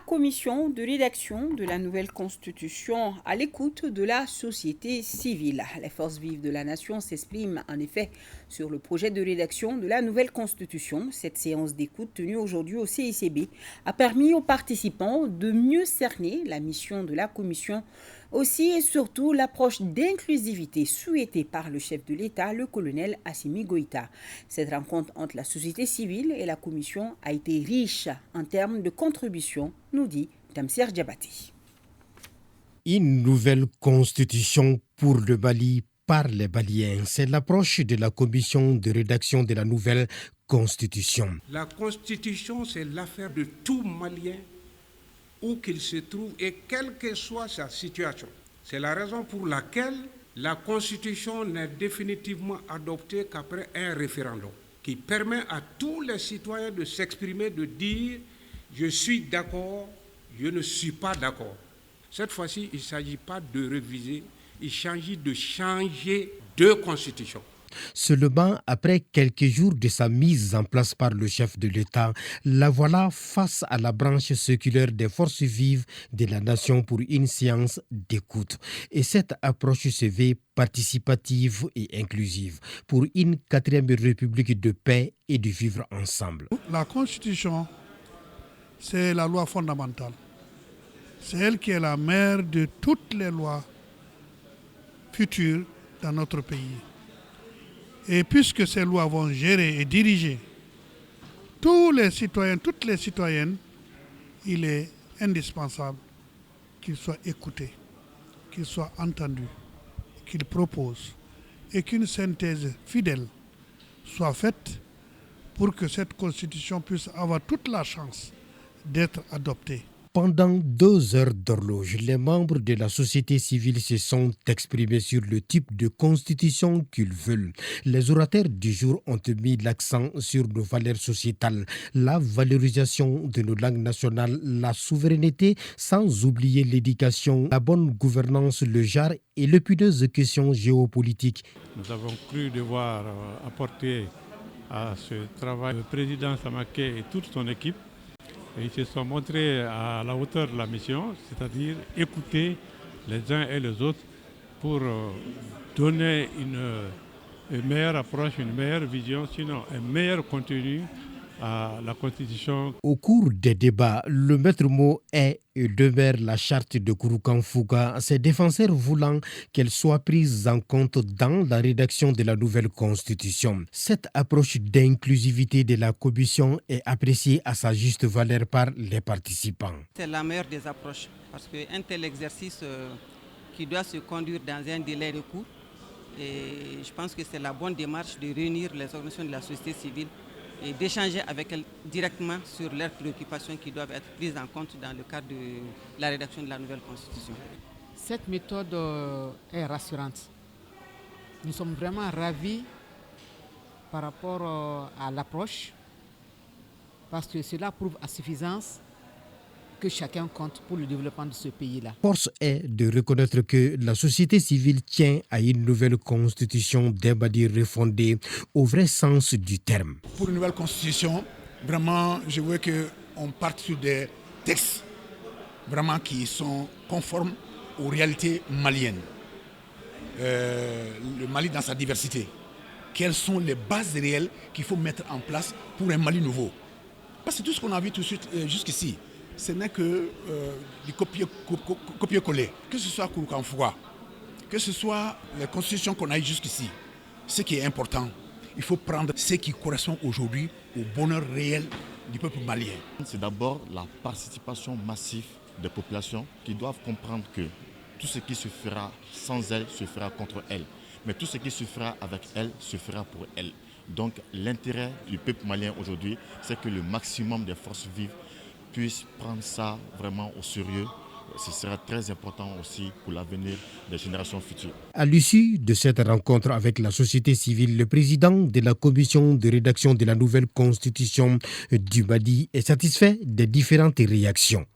commission de rédaction de la nouvelle constitution à l'écoute de la société civile. Les forces vives de la nation s'expriment en effet sur le projet de rédaction de la nouvelle constitution. Cette séance d'écoute tenue aujourd'hui au CICB a permis aux participants de mieux cerner la mission de la commission, aussi et surtout l'approche d'inclusivité souhaitée par le chef de l'État, le colonel Assimi Goïta. Cette rencontre entre la société civile et la commission a été riche en termes de contributions, nous dit Tamsir Diabaté. Une nouvelle constitution pour le Mali par les Maliens. C'est l'approche de la commission de rédaction de la nouvelle constitution. La constitution, c'est l'affaire de tout Malien, où qu'il se trouve et quelle que soit sa situation. C'est la raison pour laquelle la constitution n'est définitivement adoptée qu'après un référendum qui permet à tous les citoyens de s'exprimer, de dire « je suis d'accord, je ne suis pas d'accord ». Cette fois-ci, il ne s'agit pas de réviser, il s'agit de changer de constitution. Seulement après quelques jours de sa mise en place par le chef de l'État, la voilà face à la branche séculaire des forces vives de la nation pour une séance d'écoute. Et cette approche se veut participative et inclusive pour une 4e république de paix et de vivre ensemble. La Constitution, c'est la loi fondamentale. C'est elle qui est la mère de toutes les lois futures dans notre pays. Et puisque ces lois vont gérer et diriger tous les citoyens, toutes les citoyennes, il est indispensable qu'ils soient écoutés, qu'ils soient entendus, qu'ils proposent et qu'une synthèse fidèle soit faite pour que cette constitution puisse avoir toute la chance d'être adoptée. Pendant 2 heures d'horloge, les membres de la société civile se sont exprimés sur le type de constitution qu'ils veulent. Les orateurs du jour ont mis l'accent sur nos valeurs sociétales, la valorisation de nos langues nationales, la souveraineté, sans oublier l'éducation, la bonne gouvernance, le genre et l'épineuse question géopolitique. Nous avons cru devoir apporter à ce travail le président Samaké et toute son équipe. Et ils se sont montrés à la hauteur de la mission, c'est-à-dire écouter les uns et les autres pour donner une meilleure approche, une meilleure vision, sinon un meilleur contenu à la Constitution. Au cours des débats, le maître mot est et demeure la charte de Kouroukan Fouga, ses défenseurs voulant qu'elle soit prise en compte dans la rédaction de la nouvelle constitution. Cette approche d'inclusivité de la commission est appréciée à sa juste valeur par les participants. C'est la meilleure des approches parce qu'un tel exercice qui doit se conduire dans un délai de court, et je pense que c'est la bonne démarche de réunir les organisations de la société civile et d'échanger avec elles directement sur leurs préoccupations qui doivent être prises en compte dans le cadre de la rédaction de la nouvelle constitution. Cette méthode est rassurante. Nous sommes vraiment ravis par rapport à l'approche parce que cela prouve à suffisance que chacun compte pour le développement de ce pays-là. Force est de reconnaître que la société civile tient à une nouvelle constitution d'un Mali refondée au vrai sens du terme. Pour une nouvelle constitution, vraiment, je veux qu'on parte sur des textes vraiment qui sont conformes aux réalités maliennes. Le Mali dans sa diversité. Quelles sont les bases réelles qu'il faut mettre en place pour un Mali nouveau? Parce que tout ce qu'on a vu tout de suite jusqu'ici, ce n'est que du copier-coller. Que ce soit Kouroukan Fouga, que ce soit les constitutions qu'on a eues jusqu'ici, ce qui est important, il faut prendre ce qui correspond aujourd'hui au bonheur réel du peuple malien. C'est d'abord la participation massive des populations qui doivent comprendre que tout ce qui se fera sans elles se fera contre elles. Mais tout ce qui se fera avec elles se fera pour elles. Donc l'intérêt du peuple malien aujourd'hui, c'est que le maximum des forces vives puissent prendre ça vraiment au sérieux. Ce sera très important aussi pour l'avenir des générations futures. À l'issue de cette rencontre avec la société civile, le président de la commission de rédaction de la nouvelle constitution du Mali est satisfait des différentes réactions.